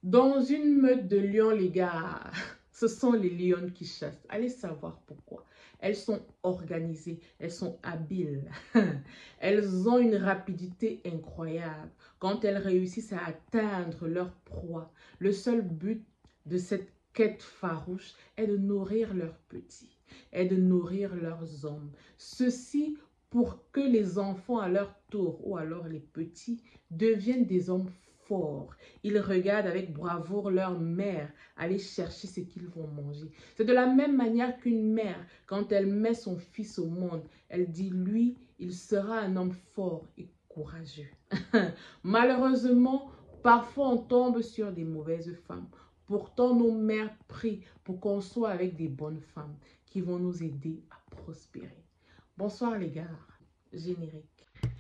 Dans une meute de lions, les gars, ce sont les lions qui chassent. Allez savoir pourquoi. Elles sont organisées, elles sont habiles. Elles ont une rapidité incroyable. Quand elles réussissent à atteindre leur proie, le seul but de cette quête farouche est de nourrir leurs petits, est de nourrir leurs hommes. Ceci pour que les enfants à leur tour, ou alors les petits, deviennent des hommes forts. Ils regardent avec bravoure leur mère aller chercher ce qu'ils vont manger. C'est de la même manière qu'une mère, quand elle met son fils au monde, elle dit, lui, il sera un homme fort et courageux. Malheureusement, parfois on tombe sur des mauvaises femmes. Pourtant, nos mères prient pour qu'on soit avec des bonnes femmes qui vont nous aider à prospérer. Bonsoir les gars, générique.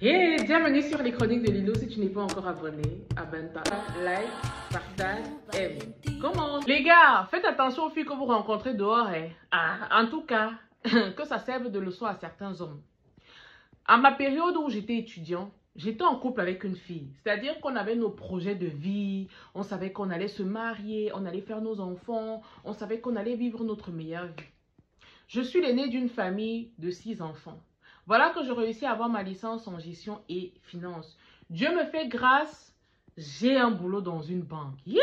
Hey, bienvenue sur les chroniques de Lilo. Si tu n'es pas encore abonné, abonne-toi, like, partage, aime. Comment? Les gars, faites attention aux filles que vous rencontrez dehors. En tout cas, que ça serve de leçon à certains hommes. À ma période où j'étais étudiant, j'étais en couple avec une fille. C'est-à-dire qu'on avait nos projets de vie, on savait qu'on allait se marier, on allait faire nos enfants, on savait qu'on allait vivre notre meilleure vie. Je suis l'aîné d'une famille de 6 enfants. Voilà que je réussis à avoir ma licence en gestion et finance. Dieu me fait grâce, j'ai un boulot dans une banque. Yeah!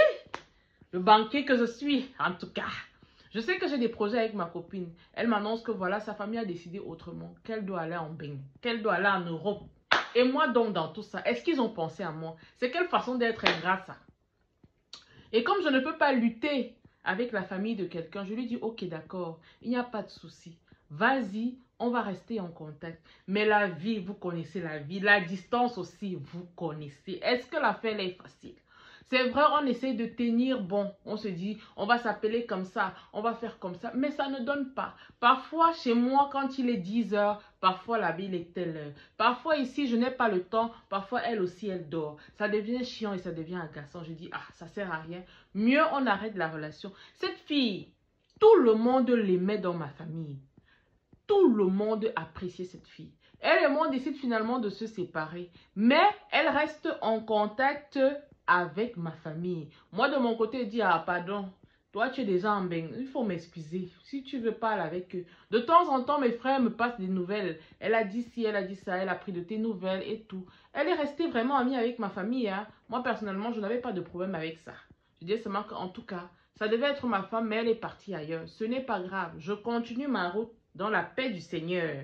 Le banquier que je suis, en tout cas. Je sais que j'ai des projets avec ma copine. Elle m'annonce que voilà, sa famille a décidé autrement, qu'elle doit aller en bain, qu'elle doit aller en Europe. Et moi donc dans tout ça, est-ce qu'ils ont pensé à moi? C'est quelle façon d'être ingrat ça? Et comme je ne peux pas lutter avec la famille de quelqu'un, je lui dis, ok d'accord, il n'y a pas de souci. Vas-y, on va rester en contact. Mais la vie, vous connaissez la vie. La distance aussi, vous connaissez. Est-ce que l'affaire est facile? C'est vrai, on essaie de tenir bon. On se dit, on va s'appeler comme ça, on va faire comme ça. Mais ça ne donne pas. Parfois, chez moi, quand il est 10 heures, parfois la ville est telle heure. Parfois, ici, je n'ai pas le temps. Parfois, elle aussi, elle dort. Ça devient chiant et ça devient agaçant. Je dis, ah, ça sert à rien. Mieux, on arrête la relation. Cette fille, tout le monde l'aimait dans ma famille. Tout le monde appréciait cette fille. Elle et moi, on décide finalement de se séparer. Mais elle reste en contact avec ma famille. Moi, de mon côté, je dis, ah, pardon, toi, tu es déjà en bain. Il faut m'excuser. Si tu veux parler avec eux. De temps en temps, mes frères me passent des nouvelles. Elle a dit ci, elle a dit ça, elle a pris de tes nouvelles et tout. Elle est restée vraiment amie avec ma famille. Hein. Moi, personnellement, je n'avais pas de problème avec ça. Je dis seulement qu'en tout cas, ça devait être ma femme, mais elle est partie ailleurs. Ce n'est pas grave. Je continue ma route dans la paix du Seigneur.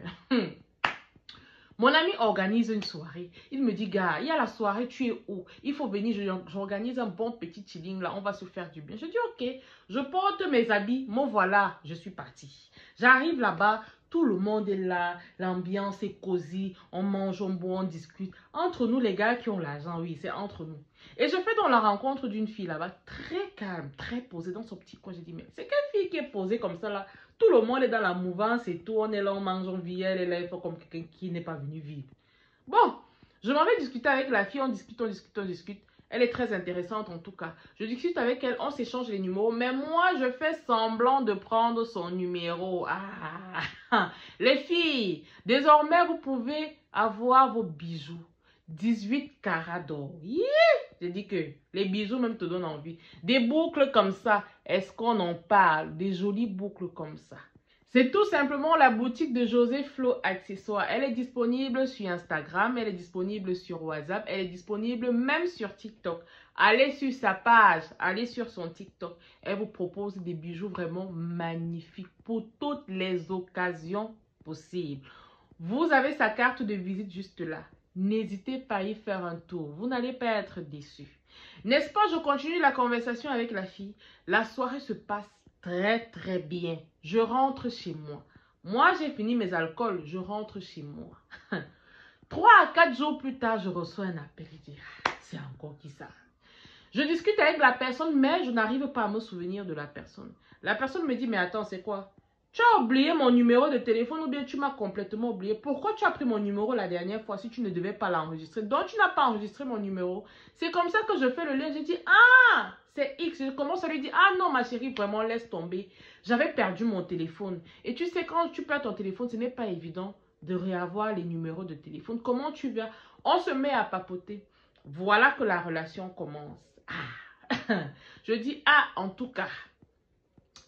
Mon ami organise une soirée. Il me dit, gars, il y a la soirée, tu es où? Il faut venir, j'organise un bon petit chilling là, on va se faire du bien. Je dis, ok, je porte mes habits, me voilà, je suis partie. J'arrive là-bas, tout le monde est là, l'ambiance est cosy, on mange, on boit, on discute. Entre nous, les gars qui ont l'argent, oui, c'est entre nous. Et je fais dans la rencontre d'une fille là-bas, très calme, très posée dans son petit coin. Je dis, mais c'est quelle fille qui est posée comme ça là? Tout le monde est dans la mouvance et tout. On est là, on mange, on vit. Elle est là, il faut comme quelqu'un qui n'est pas venu vivre. Bon, je m'en vais discuter avec la fille. On discute, on discute, on discute. Elle est très intéressante en tout cas. Je discute avec elle, on s'échange les numéros. Mais moi, je fais semblant de prendre son numéro. Ah, les filles, désormais, vous pouvez avoir vos bijoux. 18 carats d'or. Yeah! J'ai dit que les bijoux même te donnent envie. Des boucles comme ça, est-ce qu'on en parle? Des jolies boucles comme ça. C'est tout simplement la boutique de José Flo Accessoires. Elle est disponible sur Instagram, elle est disponible sur WhatsApp, elle est disponible même sur TikTok. Allez sur sa page, allez sur son TikTok. Elle vous propose des bijoux vraiment magnifiques pour toutes les occasions possibles. Vous avez sa carte de visite juste là. N'hésitez pas à y faire un tour. Vous n'allez pas être déçus. N'est-ce pas, je continue la conversation avec la fille. La soirée se passe très bien. Je rentre chez moi. Moi, j'ai fini mes alcools. Je rentre chez moi. 3 à 4 jours plus tard, je reçois un appel. Je dis, ah, c'est encore qui ça? Je discute avec la personne, mais je n'arrive pas à me souvenir de la personne. La personne me dit, mais attends, c'est quoi? Tu as oublié mon numéro de téléphone ou bien tu m'as complètement oublié. Pourquoi tu as pris mon numéro la dernière fois si tu ne devais pas l'enregistrer? Donc, tu n'as pas enregistré mon numéro. C'est comme ça que je fais le lien. Je dis, ah, c'est X. Je commence à lui dire, ah non, ma chérie, vraiment, laisse tomber. J'avais perdu mon téléphone. Et tu sais, quand tu perds ton téléphone, ce n'est pas évident de réavoir les numéros de téléphone. Comment tu vas? On se met à papoter. Voilà que la relation commence. Ah, Je dis, ah, en tout cas,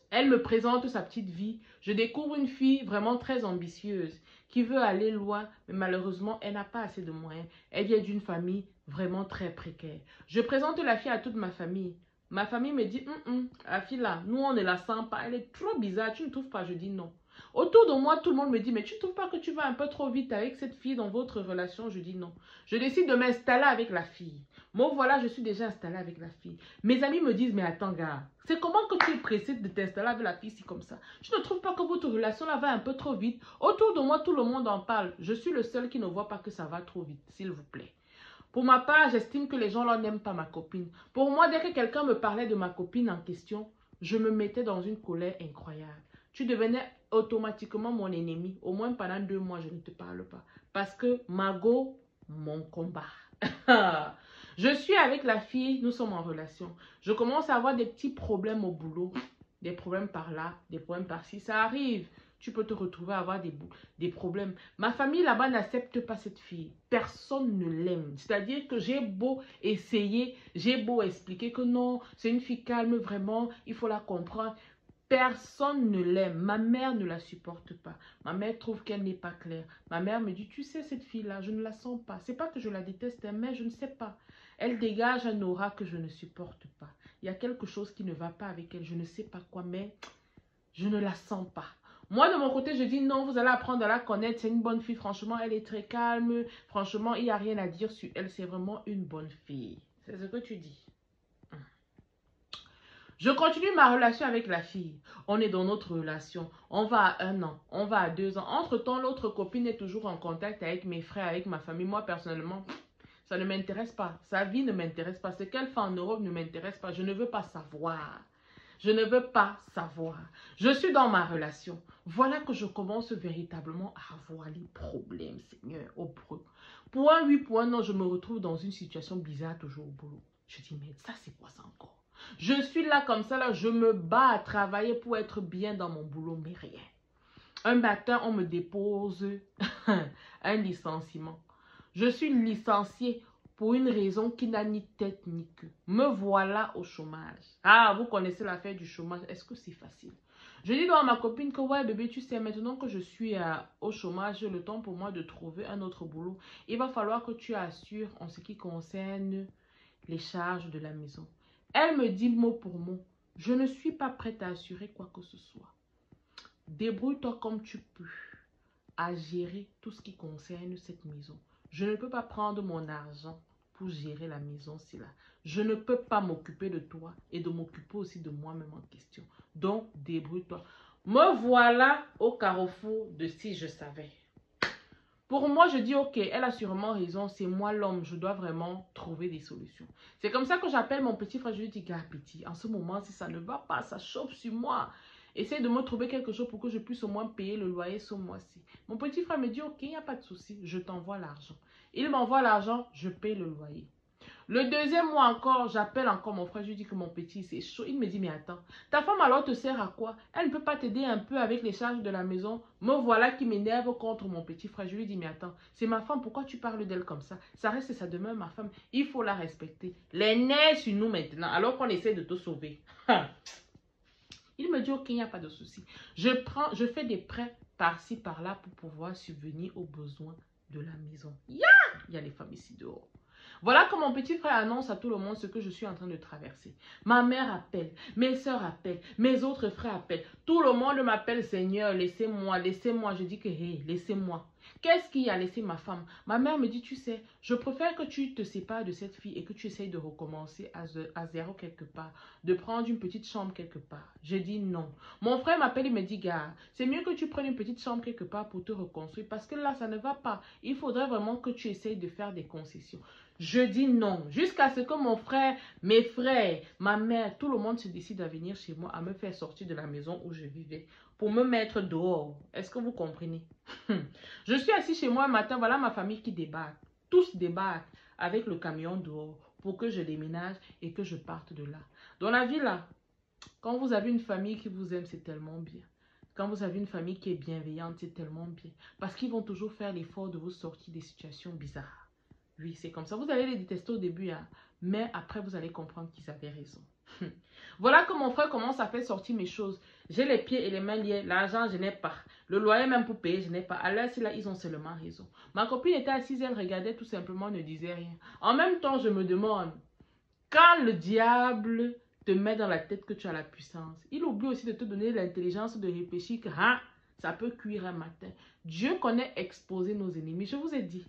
elle me présente sa petite vie. Je découvre une fille vraiment très ambitieuse qui veut aller loin, mais malheureusement, elle n'a pas assez de moyens. Elle vient d'une famille vraiment très précaire. Je présente la fille à toute ma famille. Ma famille me dit, la fille là, nous on ne la sent pas, elle est trop bizarre, tu ne trouves pas? Je dis non. Autour de moi, tout le monde me dit, mais tu ne trouves pas que tu vas un peu trop vite avec cette fille dans votre relation? Je dis non. Je décide de m'installer avec la fille. Moi, voilà, je suis déjà installée avec la fille. Mes amis me disent, mais attends, gars, c'est comment que tu es pressé de t'installer avec la fille si comme ça? Tu ne trouves pas que votre relation là va un peu trop vite? Autour de moi, tout le monde en parle. Je suis le seul qui ne voit pas que ça va trop vite, s'il vous plaît. Pour ma part, j'estime que les gens là n'aiment pas ma copine. Pour moi, dès que quelqu'un me parlait de ma copine en question, je me mettais dans une colère incroyable. Tu devenais automatiquement mon ennemi. Au moins pendant 2 mois, je ne te parle pas. Parce que Margot, mon combat. Je suis avec la fille, nous sommes en relation. Je commence à avoir des petits problèmes au boulot. Des problèmes par là, des problèmes par-ci. Ça arrive. Tu peux te retrouver à avoir des problèmes. Ma famille là-bas n'accepte pas cette fille. Personne ne l'aime. C'est-à-dire que j'ai beau essayer, j'ai beau expliquer que non, c'est une fille calme vraiment, il faut la comprendre. Personne ne l'aime. Ma mère ne la supporte pas. Ma mère trouve qu'elle n'est pas claire. Ma mère me dit, tu sais cette fille-là, je ne la sens pas. C'est pas que je la déteste, mais je ne sais pas. Elle dégage un aura que je ne supporte pas. Il y a quelque chose qui ne va pas avec elle. Je ne sais pas quoi, mais je ne la sens pas. Moi, de mon côté, je dis non, vous allez apprendre à la connaître. C'est une bonne fille. Franchement, elle est très calme. Franchement, il n'y a rien à dire sur elle. C'est vraiment une bonne fille. C'est ce que tu dis. Je continue ma relation avec la fille. On est dans notre relation. On va à 1 an. On va à 2 ans. Entre-temps, l'autre copine est toujours en contact avec mes frères, avec ma famille. Moi, personnellement, ça ne m'intéresse pas. Sa vie ne m'intéresse pas. Ce qu'elle fait en Europe ne m'intéresse pas. Je ne veux pas savoir. Je ne veux pas savoir. Je suis dans ma relation. Voilà que je commence véritablement à avoir les problèmes, Seigneur, au brut. Point oui, point non, je me retrouve dans une situation bizarre toujours au boulot. Je dis, mais ça, c'est quoi ça encore? Je suis là comme ça, là, je me bats à travailler pour être bien dans mon boulot, mais rien. Un matin, on me dépose un licenciement. Je suis licenciée pour une raison qui n'a ni tête ni queue. Me voilà au chômage. Ah, vous connaissez l'affaire du chômage. Est-ce que c'est facile? Je dis donc à ma copine que ouais bébé, tu sais, maintenant que je suis au chômage, le temps pour moi de trouver un autre boulot. Il va falloir que tu assures en ce qui concerne les charges de la maison. Elle me dit mot pour mot, je ne suis pas prête à assurer quoi que ce soit. Débrouille-toi comme tu peux à gérer tout ce qui concerne cette maison. Je ne peux pas prendre mon argent pour gérer la maison, c'est là. Je ne peux pas m'occuper de toi et de m'occuper aussi de moi-même en question. Donc, débrouille-toi. Me voilà au carrefour de si je savais. Pour moi, je dis, ok, elle a sûrement raison, c'est moi l'homme, je dois vraiment trouver des solutions. C'est comme ça que j'appelle mon petit frère, je lui dis, gars, petit, en ce moment, si ça ne va pas, ça chauffe sur moi. Essaye de me trouver quelque chose pour que je puisse au moins payer le loyer ce mois-ci. Mon petit frère me dit, ok, il n'y a pas de souci, je t'envoie l'argent. Il m'envoie l'argent, je paye le loyer. Le deuxième mois encore, j'appelle encore mon frère, je lui dis que mon petit, c'est chaud. Il me dit, mais attends, ta femme alors te sert à quoi? Elle ne peut pas t'aider un peu avec les charges de la maison? Me voilà qui m'énerve contre mon petit frère. Je lui dis, mais attends, c'est ma femme, pourquoi tu parles d'elle comme ça? Ça reste et ça demeure ma femme, il faut la respecter. Les nerfs sur nous maintenant, alors qu'on essaie de te sauver. Il me dit, ok, il n'y a pas de souci. Je fais des prêts par-ci, par-là pour pouvoir subvenir aux besoins de la maison. Il y a les femmes ici dehors. Voilà que mon petit frère annonce à tout le monde ce que je suis en train de traverser. Ma mère appelle, mes soeurs appellent, mes autres frères appellent. Tout le monde m'appelle Seigneur, laissez-moi, laissez-moi. Je dis que, hey, laissez-moi. Qu'est-ce qui a laissé ma femme? Ma mère me dit, tu sais, je préfère que tu te sépares de cette fille et que tu essayes de recommencer à zéro quelque part, de prendre une petite chambre quelque part. Je dis non. Mon frère m'appelle, il me dit, gars, c'est mieux que tu prennes une petite chambre quelque part pour te reconstruire parce que là, ça ne va pas. Il faudrait vraiment que tu essayes de faire des concessions. Je dis non, jusqu'à ce que mon frère, mes frères, ma mère, tout le monde se décide à venir chez moi, à me faire sortir de la maison où je vivais, pour me mettre dehors. Est-ce que vous comprenez? Je suis assis chez moi un matin, voilà ma famille qui débarque. Tous débarquent avec le camion dehors pour que je déménage et que je parte de là. Dans la vie là, quand vous avez une famille qui vous aime, c'est tellement bien. Quand vous avez une famille qui est bienveillante, c'est tellement bien. Parce qu'ils vont toujours faire l'effort de vous sortir des situations bizarres. Oui, c'est comme ça. Vous allez les détester au début, hein, mais après, vous allez comprendre qu'ils avaient raison. Voilà que mon frère commence à faire sortir mes choses. J'ai les pieds et les mains liés. L'argent, je n'ai pas. Le loyer même pour payer, je n'ai pas. Alors, c'est là, ils ont seulement raison. Ma copine était assise, elle regardait tout simplement, ne disait rien. En même temps, je me demande, quand le diable te met dans la tête que tu as la puissance, il oublie aussi de te donner l'intelligence de réfléchir que ça peut cuire un matin. Dieu connaît exposer nos ennemis. Je vous ai dit,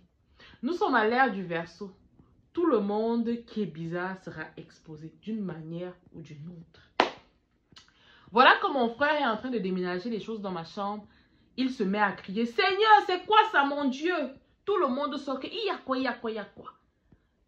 nous sommes à l'ère du Verseau. Tout le monde qui est bizarre sera exposé d'une manière ou d'une autre. Voilà que mon frère est en train de déménager les choses dans ma chambre. Il se met à crier, Seigneur, c'est quoi ça, mon Dieu? Tout le monde sort que, il y a quoi, il y a quoi, il y a quoi?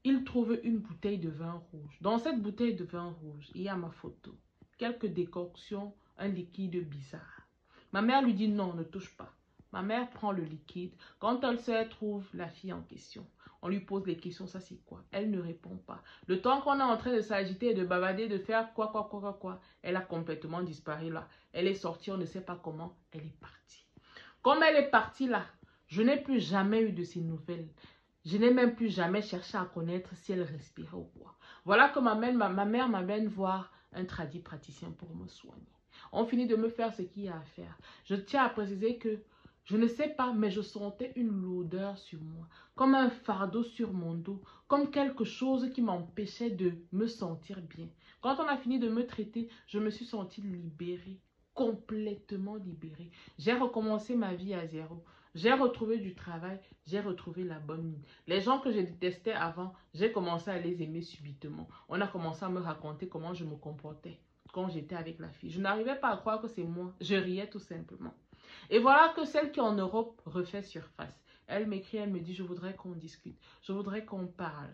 Il trouve une bouteille de vin rouge. Dans cette bouteille de vin rouge, il y a ma photo. Quelques décoctions, un liquide bizarre. Ma mère lui dit non, ne touche pas. Ma mère prend le liquide. Quand elle se trouve la fille en question, on lui pose les questions, ça c'est quoi? Elle ne répond pas. Le temps qu'on est en train de s'agiter et de bavader, de faire quoi, elle a complètement disparu là. Elle est sortie, on ne sait pas comment, elle est partie. Comme elle est partie là, je n'ai plus jamais eu de ses nouvelles. Je n'ai même plus jamais cherché à connaître si elle respirait ou quoi. Voilà que ma mère m'amène voir un tradit praticien pour me soigner. On finit de me faire ce qu'il y a à faire. Je tiens à préciser que je ne sais pas, mais je sentais une lourdeur sur moi, comme un fardeau sur mon dos, comme quelque chose qui m'empêchait de me sentir bien. Quand on a fini de me traiter, je me suis sentie libérée, complètement libérée. J'ai recommencé ma vie à zéro. J'ai retrouvé du travail, j'ai retrouvé la bonne mine. Les gens que je détestais avant, j'ai commencé à les aimer subitement. On a commencé à me raconter comment je me comportais quand j'étais avec la fille. Je n'arrivais pas à croire que c'est moi. Je riais tout simplement. Et voilà que celle qui en Europe refait surface. Elle m'écrit, elle me dit, je voudrais qu'on discute, je voudrais qu'on parle.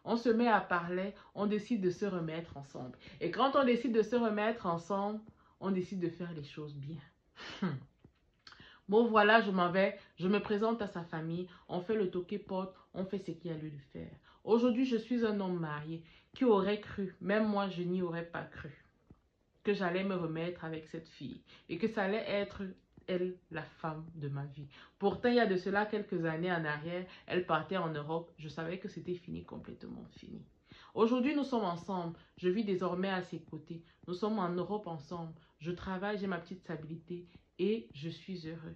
On se met à parler, on décide de se remettre ensemble. Et quand on décide de se remettre ensemble, on décide de faire les choses bien. Bon, voilà, je m'en vais, je me présente à sa famille, on fait le toqué-porte, on fait ce qu'il y a lieu de faire. Aujourd'hui, je suis un homme marié. Qui aurait cru, même moi, je n'y aurais pas cru, que j'allais me remettre avec cette fille et que ça allait être elle, la femme de ma vie. Pourtant, il y a de cela quelques années en arrière, elle partait en Europe. Je savais que c'était fini, complètement fini. Aujourd'hui, nous sommes ensemble. Je vis désormais à ses côtés. Nous sommes en Europe ensemble. Je travaille, j'ai ma petite stabilité et je suis heureux.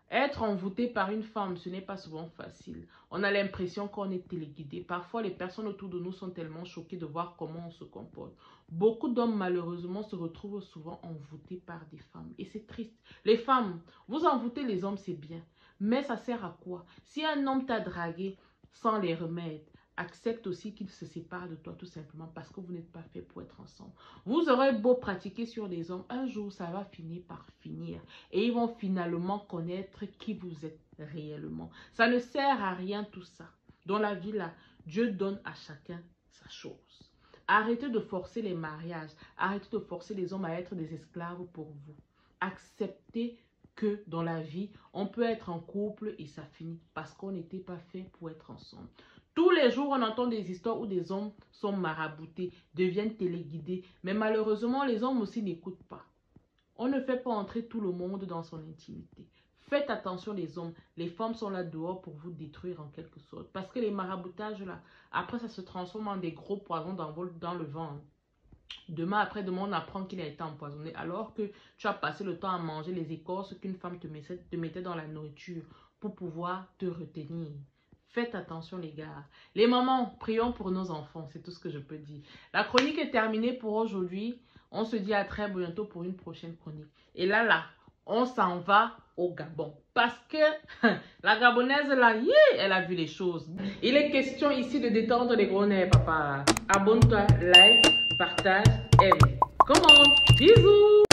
Être envoûté par une femme, ce n'est pas souvent facile. On a l'impression qu'on est téléguidé. Parfois, les personnes autour de nous sont tellement choquées de voir comment on se comporte. Beaucoup d'hommes, malheureusement, se retrouvent souvent envoûtés par des femmes. Et c'est triste. Les femmes, vous envoûtez les hommes, c'est bien. Mais ça sert à quoi? Si un homme t'a dragué sans les remèdes, accepte aussi qu'il se sépare de toi tout simplement parce que vous n'êtes pas fait pour être ensemble. Vous aurez beau pratiquer sur des hommes, un jour ça va finir par finir. Et ils vont finalement connaître qui vous êtes réellement. Ça ne sert à rien tout ça. Dans la vie là, Dieu donne à chacun sa chose. Arrêtez de forcer les mariages. Arrêtez de forcer les hommes à être des esclaves pour vous. Acceptez que dans la vie, on peut être en couple et ça finit parce qu'on n'était pas fait pour être ensemble. Tous les jours, on entend des histoires où des hommes sont maraboutés, deviennent téléguidés. Mais malheureusement, les hommes aussi n'écoutent pas. On ne fait pas entrer tout le monde dans son intimité. Faites attention les hommes. Les femmes sont là dehors pour vous détruire en quelque sorte. Parce que les maraboutages là, après ça se transforme en des gros poisons dans le vent. Demain, après-demain, on apprend qu'il a été empoisonné. Alors que tu as passé le temps à manger les écorces qu'une femme te mettait dans la nourriture pour pouvoir te retenir. Faites attention les gars. Les mamans, prions pour nos enfants. C'est tout ce que je peux dire. La chronique est terminée pour aujourd'hui. On se dit à très bientôt pour une prochaine chronique. Et là, on s'en va au Gabon. Parce que la Gabonaise là, elle a vu les choses. Il est question ici de détendre les gros nerfs, papa. Abonne-toi, like, partage, aime. Come on, bisous.